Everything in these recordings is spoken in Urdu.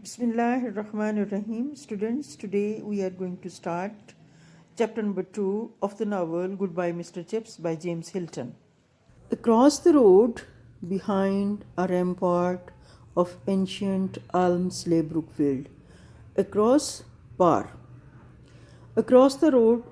Bismillah ar-Rahman ar-Rahim. Students, today we are going to start chapter number 2 of the novel Goodbye Mr. Chips by James Hilton. Across the road, behind a rampart of ancient elms lay Brookfield. Across the road,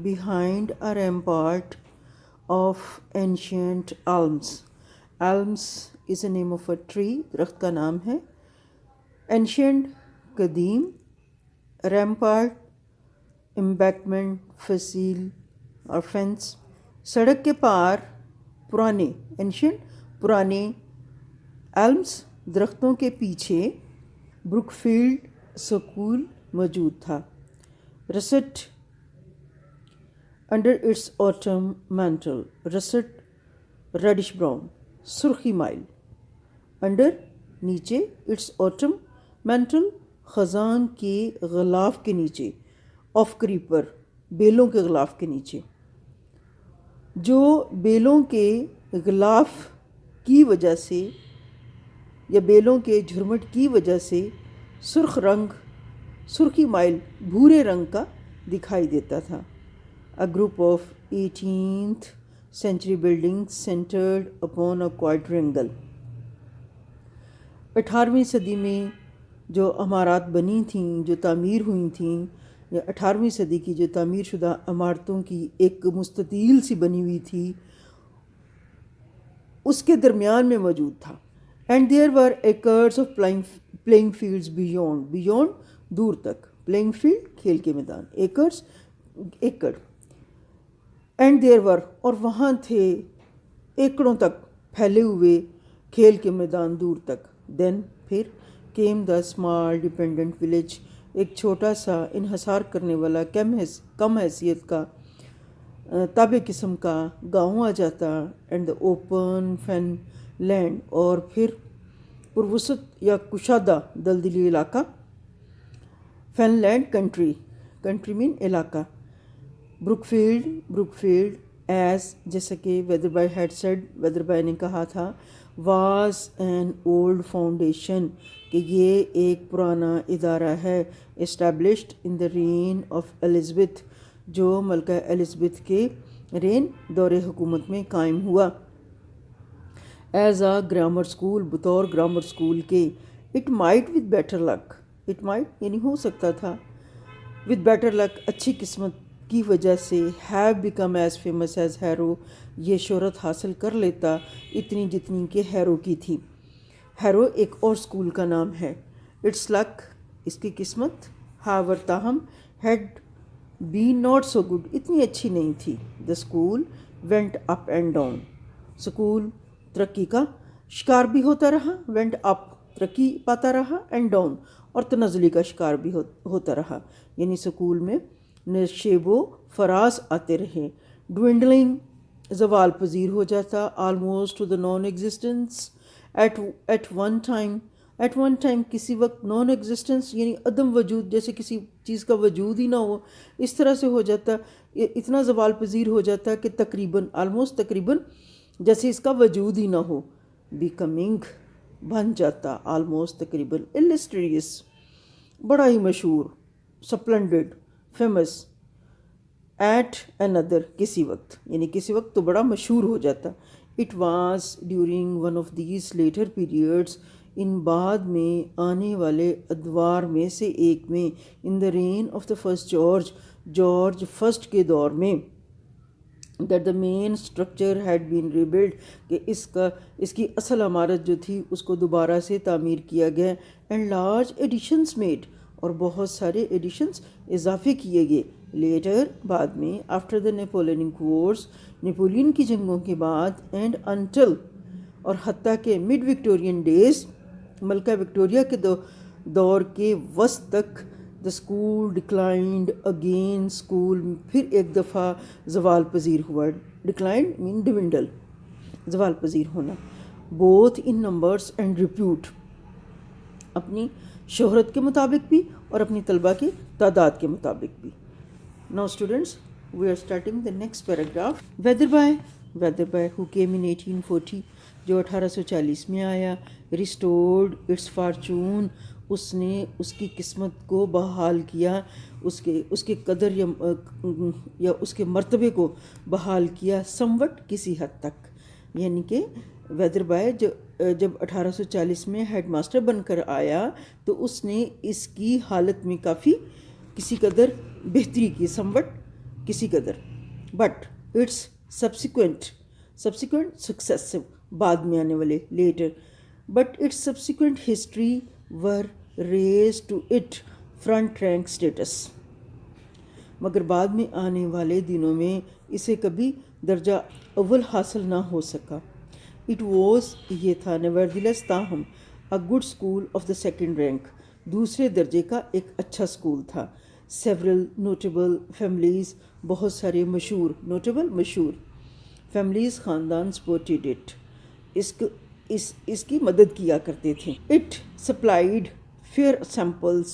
behind a rampart of ancient elms. Elms is a name of a tree, درخت کا نام ہے. Ancient, قدیم, rampart, embankment, فصیل اور fence. سڑک کے پار پرانے, ancient, پرانے, elms, درختوں کے پیچھے, بروکفیلڈ سکول موجود تھا. Rust under its autumn mantle, rust reddish brown, سرخی مائل, انڈر نیچے, اٹس autumn mantle خزان کے غلاف کے نیچے, آف کریپر بیلوں کے غلاف کے نیچے, جو بیلوں کے غلاف کی وجہ سے یا بیلوں کے جھرمٹ کی وجہ سے سرخی مائل بھورے رنگ کا دکھائی دیتا تھا. A group of 18th century buildings centered upon a quadrangle. 18ویں صدی میں جو عمارات بنی تھیں, جو تعمیر ہوئی تھیں, یا 18ویں صدی کی جو تعمیر شدہ عمارتوں کی ایک مستطیل سی بنی ہوئی تھی, اس کے درمیان میں موجود تھا. And there were acres of playing fields beyond دور تک, playing field کھیل کے میدان, acres ایکڑ. اینڈ دیئر ور اور وہاں تھے ایکڑوں تک پھیلے ہوئے کھیل کے میدان دور تک. دین پھر came the small dependent village, ایک چھوٹا سا انحصار کرنے والا کم حیثیت کا تابع قسم کا گاؤں آ جاتا. And the open fen land, اور پھر پروسط یا کشادہ دلدلی علاقہ, فین لینڈ کنٹری مین علاقہ. بروکفیلڈ ایز جیسا کہ weather by had said, weather by نے کہا تھا, واز این اولڈ فاؤنڈیشن, کہ یہ ایک پرانا ادارہ ہے, established in the reign of Elizabeth, جو ملکہ الزبتھ کے رین دور حکومت میں قائم ہوا. ایز اے گرامر اسکول, بطور گرامر اسکول کے. It might with better luck, it might یعنی ہو سکتا تھا, ود بیٹر لک اچھی قسمت کی وجہ سے, have become as famous as hero, یہ شہرت حاصل کر لیتا اتنی جتنی کہ ہیرو کی تھی. ہیرو ایک اور اسکول کا نام ہے. اٹس لک, اس کی قسمت, ہاور تاہم, had be not so good, اتنی اچھی نہیں تھی. The school went up and down, school ترقی کا شکار بھی ہوتا رہا, وینٹ اپ ترقی پاتا رہا, اینڈ ڈاؤن اور تنزلی کا شکار بھی ہوتا رہا, یعنی اسکول میں نشیب و فراز آتے رہے. ڈوینڈلنگ, زوال پذیر ہو جاتا, almost to the non existence, at one time کسی وقت, نان ایگزسٹنس یعنی عدم وجود, جیسے کسی چیز کا وجود ہی نہ ہو, اس طرح سے ہو جاتا, اتنا زوال پذیر ہو جاتا کہ تقریباً جیسے اس کا وجود ہی نہ ہو. بیکمنگ, بن جاتا, آلموسٹ تقریباً. السٹریس, بڑا ہی مشہور, سپلنڈڈ, فیمس. ایٹ another, کسی وقت, یعنی کسی وقت تو بڑا مشہور ہو جاتا. It was during one of these later periods, in بعد میں آنے والے ادوار میں سے ایک میں, in the reign of the first George first کے دور میں, that the main structure had been rebuilt, کہ اس کی اصل عمارت جو تھی اس کو دوبارہ سے تعمیر کیا گیا. and large additions made, اور بہت سارے ایڈیشنز اضافے کیے گئے. لیٹر, بعد میں, آفٹر دا نیپولینک وارز, نیپولین کی جنگوں کے بعد, اینڈ انٹل, اور حتیٰ کہ مڈ وکٹورین ڈیز, ملکہ وکٹوریہ کے دور کے وسط تک, the school declined again, school پھر ایک دفعہ زوال پذیر ہوا. ڈکلائنڈ مین ڈوینڈل, زوال پذیر ہونا. Both in numbers and repute, اپنی شہرت کے مطابق بھی اور اپنی طلبہ کی تعداد کے مطابق بھی. Now students, we are starting the next paragraph. Weatherby, who came in 1840, جو 1840 میں آیا. ریسٹورڈ اٹس فارچون، اس نے اس کی قسمت کو بحال کیا، اس کے قدر یا اس کے مرتبے کو بحال کیا. سموٹ کسی حد تک، یعنی کہ ویدر بائے جب 1840 میں ہیڈ ماسٹر بن کر آیا تو اس نے اس کی حالت میں کافی کسی قدر بہتری کی. سموٹ کسی قدر. بٹ اٹس سبسیکوینٹ سکسیسو، بعد میں آنے والے later, but its subsequent history were raise to it front rank status, مگر بعد میں آنے والے دنوں میں اسے کبھی درجہ اول حاصل نہ ہو سکا. اٹ واز، یہ تھا نیورتھلیس، تاہم a good school of the second rank, دوسرے درجے کا ایک اچھا اسکول تھا. سیورل نوٹیبل فیملیز، بہت سارے مشہور، نوٹیبل مشہور فیملیز، خاندان، سپورٹڈ اٹ، اس کی مدد کیا کرتے تھے. It supplied fair samples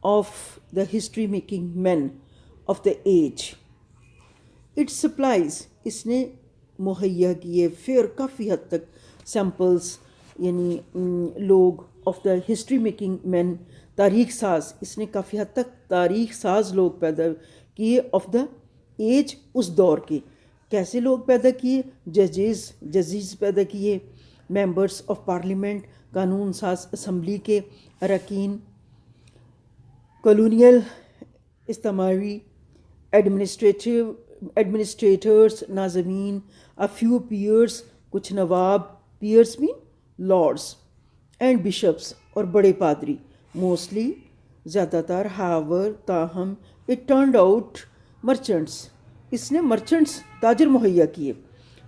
of the history making men of the age. It supplies, اس نے مہیا کیے، فیئر کافی حد تک، سیمپلز یعنی لوگ، آف دا ہسٹری میکنگ مین تاریخ ساز، اس نے کافی حد تک تاریخ ساز لوگ پیدا کیے، آف دا ایج، اس دور کے. کیسے لوگ پیدا کیے؟ ججز پیدا کیے، ممبرس آف پارلیمنٹ، قانون ساز اسمبلی کے اراکین، کالونیل استعماری ایڈمنسٹریٹرز، ناظمین، a few peers، کچھ نواب، peers men lords, and bishops, اور بڑے پادری. موسٹلی، زیادہ تر، however، تاہم، it turned out مرچنٹس، اس نے مرچنٹس، تاجر مہیا کیے،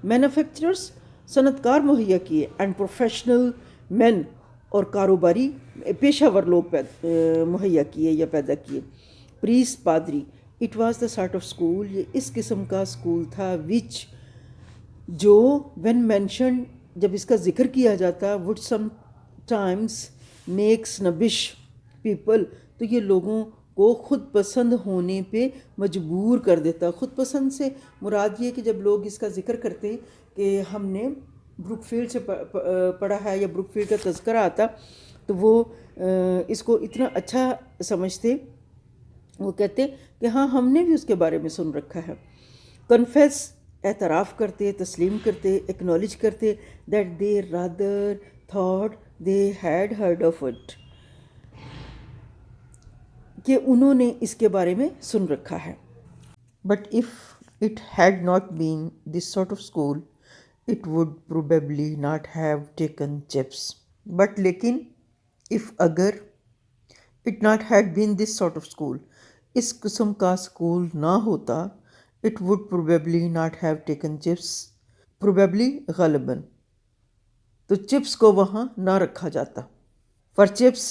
مینوفیکچررز، صنعت کار مہیا کیے، اینڈ پروفیشنل مین، اور کاروباری پیشہ ور لوگ مہیا کیے یا پیدا کیے. پریسٹ، پادری. It was the sort of school, یہ اس قسم کا اسکول تھا، وچ، جو وین مینشنڈ، جب اس کا ذکر کیا جاتا، would sometimes make snobbish people, تو یہ لوگوں کو خود پسند ہونے پہ مجبور کر دیتا. خود پسند سے مراد یہ کہ جب لوگ اس کا ذکر کرتے کہ ہم نے بروک فیلڈ سے پڑھا ہے یا بروک فیلڈ کا تذکرہ آتا، تو وہ اس کو اتنا اچھا سمجھتے، وہ کہتے کہ ہاں ہم نے بھی اس کے بارے میں سن رکھا ہے. کنفیس، اعتراف کرتے، تسلیم کرتے، ایکنالج کرتے، that they rather thought they had heard of it, کہ انہوں نے اس کے بارے میں سن رکھا ہے. But if it had not been this sort of school it would probably not have taken Chips. But لیکن، اف اگر، it not had been this sort of school, اس قسم کا اسکول نہ ہوتا، it would probably not have taken Chips, probably غالباً، تو چپس کو وہاں نہ رکھا جاتا. فار چپس،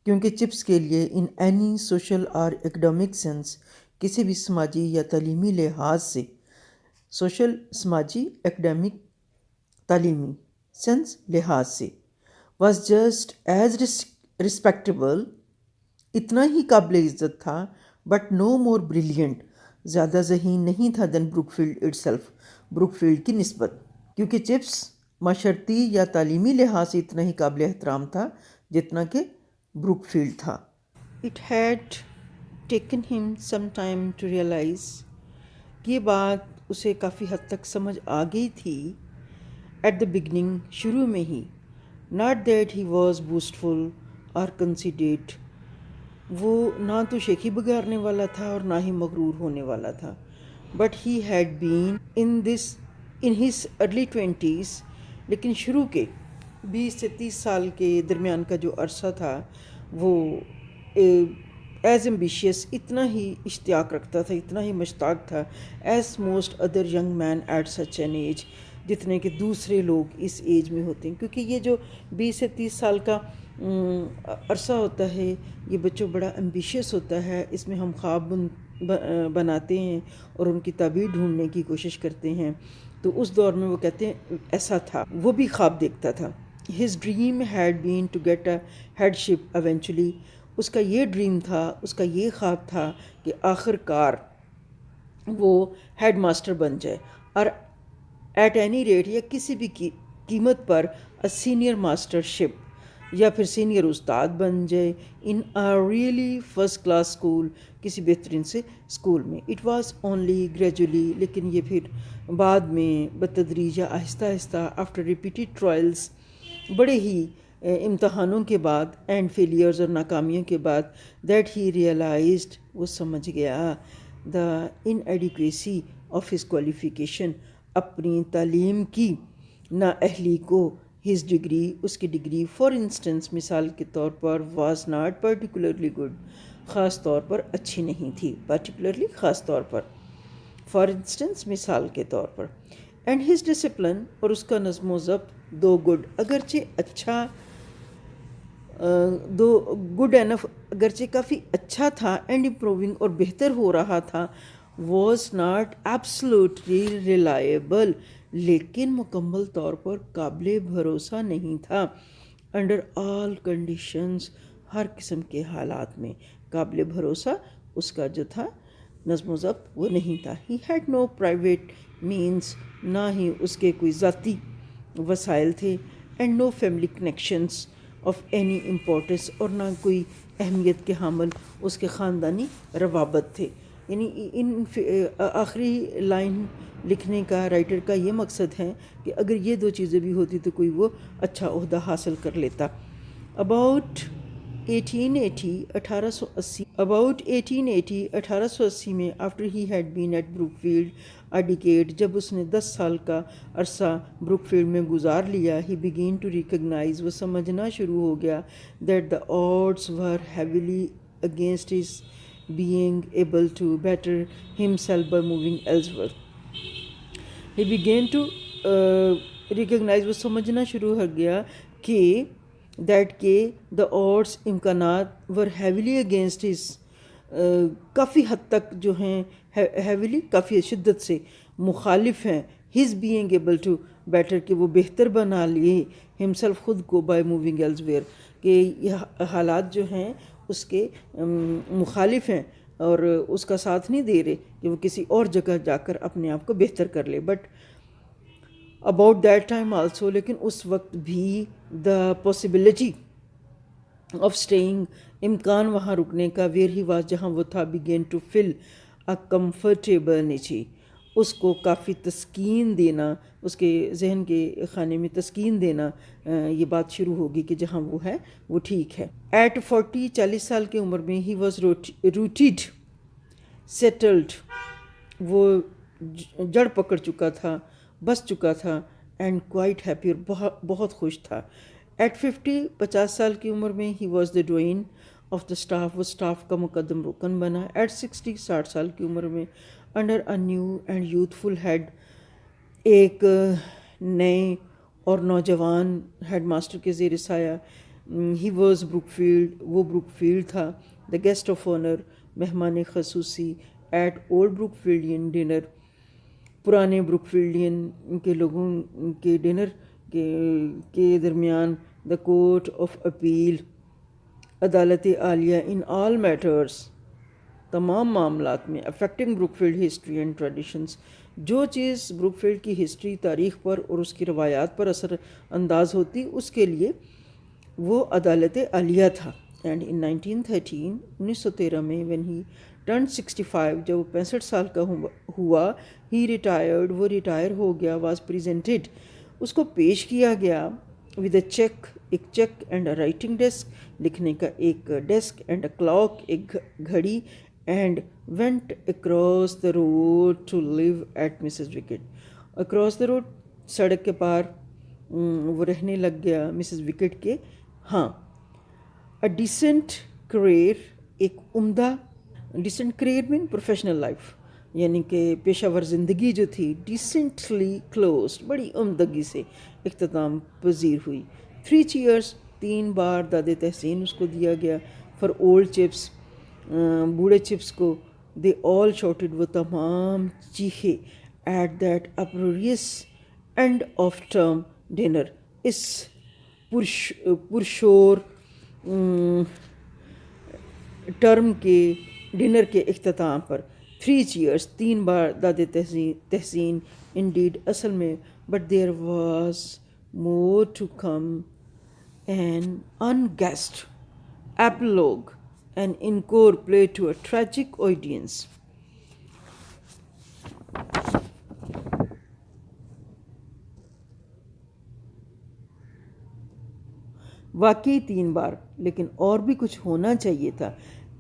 کیونکہ چپس کے لیے، ان اینی سوشل اور ایکڈیمک سینس، کسی بھی سماجی یا تعلیمی لحاظ سے، سوشل، سماجی، ایکڈیمک، تعلیمی، سینس، لحاظ سے، واز جسٹ ایز رسپیکٹیبل، اتنا ہی قابل عزت تھا، بٹ نو مور بریلینٹ، زیادہ ذہین نہیں تھا، then Brookfield itself, Brookfield کی نسبت. کیونکہ چپس معاشرتی یا تعلیمی لحاظ سے اتنا ہی قابل احترام تھا جتنا کہ بروک فیلڈ تھا. اٹ ہیڈ ٹیکن ہم سم ٹائم ٹو ریئلائز، یہ بات اسے کافی حد تک سمجھ آ گئی تھی، ایٹ دا بگننگ، شروع میں ہی، ناٹ دیٹ ہی واز بوسٹفل اور کنسیڈیٹ، وہ نہ تو شیخی بگارنے والا تھا اور نہ ہی مغرور ہونے والا تھا. But he had been in his early 20s، لیکن شروع کے 20 سے 30 سال کے درمیان کا جو عرصہ تھا، وہ ایز ایمبیشیس، اتنا ہی اشتیاق رکھتا تھا، اتنا ہی مشتاق تھا، as most other young men at such an age, جتنے کہ دوسرے لوگ اس ایج میں ہوتے ہیں. کیونکہ یہ جو 20 سے 30 سال کا عرصہ ہوتا ہے، یہ بچوں بڑا ایمبیشیس ہوتا ہے، اس میں ہم خواب بناتے ہیں اور ان کی تعبیر ڈھونڈنے کی کوشش کرتے ہیں. تو اس دور میں وہ کہتے ہیں ایسا تھا، وہ بھی خواب دیکھتا تھا. His dream had been to get a headship eventually, اس کا یہ ڈریم تھا، اس کا یہ خواب تھا کہ آخر کار وہ ہیڈ ماسٹر بن جائے. اور ایٹ اینی ریٹ یا کسی بھی قیمت پر سینئر ماسٹر شپ یا پھر سینئر استاد بن جائے in really first class school, کسی بہترین سے اسکول میں. اٹ واز اونلی گریجولی، لیکن یہ پھر بعد میں بتدریج یا آہستہ آہستہ آفٹر ریپیٹیڈ ٹرائلس، بڑے ہی امتحانوں کے بعد اینڈ فیلیئرز اور ناکامیوں کے بعد، دیٹ ہی ریئلائزڈ، وہ سمجھ گیا دا ان ایڈیکویسی آف ہز کوالیفیکیشن، اپنی تعلیم کی نااہلی کو. ہز ڈگری، اس کی ڈگری فار انسٹنس، مثال کے طور پر، واز ناٹ پرٹیکولرلی گڈ، خاص طور پر اچھی نہیں تھی، پرٹیکولرلی خاص طور پر، فار انسٹنس مثال کے طور پر. اینڈ ہز ڈسپلن، اور اس کا نظم و ضبط، دو گڈ، اگرچہ اچھا، دو گڈ اینف، اگرچہ کافی اچھا تھا، اینڈ امپروونگ، اور بہتر ہو رہا تھا، واز ناٹ ایبسلوٹلی ریلائبل، لیکن مکمل طور پر قابل بھروسہ نہیں تھا. انڈر آل کنڈیشنز، ہر قسم کے حالات میں قابل بھروسہ اس کا جو تھا نظم و ضبط وہ نہیں تھا. He had no private means, نہ ہی اس کے کوئی ذاتی وسائل تھے. And no family connections of any importance, اور نہ کوئی اہمیت کے حامل اس کے خاندانی روابط تھے. یعنی ان آخری لائن لکھنے کا رائٹر کا یہ مقصد ہے کہ اگر یہ دو چیزیں بھی ہوتی تو کوئی وہ اچھا عہدہ حاصل کر لیتا. اباؤٹ 1880 میں، after he had been at Brookfield a decade, جب اس نے 10 سال کا عرصہ بروک فیلڈ میں گزار لیا، ہی بگین ٹو ریکگنائز، وہ سمجھنا شروع ہو گیا، that the odds were heavily against his being able to better himself by moving elsewhere. He began to recognize، وہ سمجھنا شروع ہو گیا کہ that کہ the odds، امکانات were heavily against his، کافی حد تک جو ہیں heavily، کافی شدت سے مخالف ہیں، his being able to better، کہ وہ بہتر بنا لیے himself، خود کو، by moving elsewhere، کہ یہ حالات جو ہیں اس کے مخالف ہیں اور اس کا ساتھ نہیں دے رہے کہ وہ کسی اور جگہ جا کر اپنے آپ کو بہتر کر لے. Bit about that time also, لیکن اس وقت بھی، دا پاسبلٹی آف اسٹیئنگ، امکان وہاں رکنے کا، ویئر ہی واز، جہاں وہ تھا، began to feel a comfortable niche, اس کو کافی تسکین دینا، اس کے ذہن کے خانے میں تسکین دینا، یہ بات شروع ہوگی کہ جہاں وہ ہے وہ ٹھیک ہے. ایٹ 40 سال کی عمر میں، ہی واز روٹیڈ سیٹلڈ، وہ جڑ پکڑ چکا تھا، بس چکا تھا، اینڈ کوائٹ ہیپی، اور بہت خوش تھا. ایٹ 50 سال کی عمر میں، he was the doing of the staff, وہ اسٹاف کا مقدم رکن بنا. ایٹ 60 سال کی عمر میں، under a new and youthful head, ایک نئے اور نوجوان ہیڈ ماسٹر کے زیر سایہ، ہی واز بروک فیلڈ، وہ بروک فیلڈ تھا، دا گیسٹ آف آنر، مہمان خصوصی، at old Brookfieldian dinner, پرانے بروک فیلڈین کے لوگوں کے ڈنر کے درمیان، دا کورٹ آف اپیل، عدالت عالیہ، ان آل میٹرز، تمام معاملات میں، affecting Brookfield history and traditions, جو چیز بروک فیلڈ کی ہسٹری، تاریخ پر اور اس کی روایات پر اثر انداز ہوتی، اس کے لیے وہ عدالت عالیہ تھا. اینڈ ان 1913 میں، وین ہی ٹرن 65، جب وہ 65 سال کا ہوا، ہی ریٹائرڈ، وہ ریٹائر ہو گیا، واز پریزنٹڈ، اس کو پیش کیا گیا، ود اے چیک، ایک cheque, and a writing desk, لکھنے کا ایک ڈیسک، اینڈ اے کلاک، ایک گھڑی، and went across the road to live at Mrs Wickett, across the road, سڑک کے پار وہ رہنے لگ گیا مسز وکٹ کے ہاں. اے ڈیسنٹ کریئر، ایک عمدہ، ڈیسنٹ کریئر مین پروفیشنل لائف، یعنی کہ پیشہ ور زندگی جو تھی، ڈیسنٹلی کلوزڈ، بڑی عمدگی سے اختتام پذیر ہوئی. 3 چیئرس، 3 بار داد تحسین اس کو دیا گیا، فار اولڈ چپس، بوڑھے چپس کو، دے آل شاؤٹڈ، وہ تمام چیخے، at that uproarious end of term dinner, اس پرشور ٹرم کے ڈنر کے اختتام پر. 3 cheers, 3 بار داد تحسین indeed اصل میں, but there was more to come, an unguessed epilogue, an encore play to a tragic audience. واقعی 3 بار, لیکن اور بھی کچھ ہونا چاہیے تھا.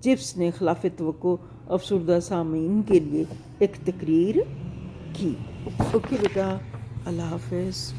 چپس نے خلاف توقع افسردہ سامعین کے لیے ایک تقریر کی. اوکے بیٹا, اللہ حافظ.